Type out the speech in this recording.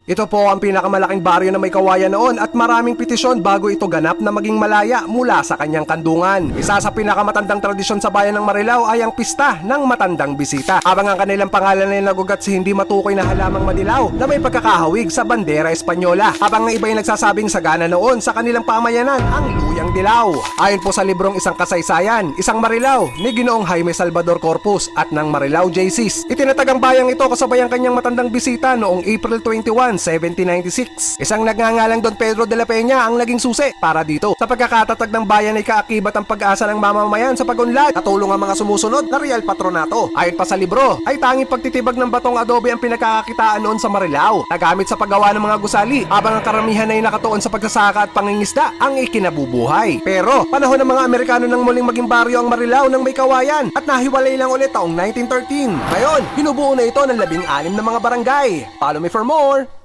Ito po ang pinakamalaking baryo na may kawayan noon at maraming petisyon bago ito ganap na maging malaya mula sa kanyang kandungan. Isa sa pinakamatandang tradisyon sa bayan ng Marilao ay ang pista ng matandang bisita. Habang ang kanilang pangalan ay nagugat sa hindi matukoy na halamang madilaw na may pagkakahawig sa bandera Espanyola. Habang ang iba ay nagsasabing sagana noon sa kanilang pamayanan ang luyang dilaw. Ayon po sa librong Isang Kasaysayan, Isang Marilao ni Ginoong Jaime Salvador Corpus at ng Marilao JCs. Itinatag ang bayang ito kasabay ang kanyang matandang bisita noong April 21, 1796. Isang nagngangalang Don Pedro de la Peña ang naging susi para dito. Sa pagkakatatag ng bayan ay kaakibat ang pag-asa ng mamamayan sa pagunlad at tulong ang mga sumusunod na real patronato. Ayon pa sa libro, ay tanging pagtitibag ng batong adobe ang pinakakakitaan noon sa Marilao, nagamit sa paggawa ng mga gusali, habang ang karamihan ay nakatuon sa pagsasaka at pangingisda ang ikinabubuhay. Pero panahon ng mga Amerikano nang muling maging baryo ang Marilao ng may kawayan at nahiwalay lang ulit taong 1913. Ngayon, binubuo na ito ng 16 na mga barangay. Follow me for more!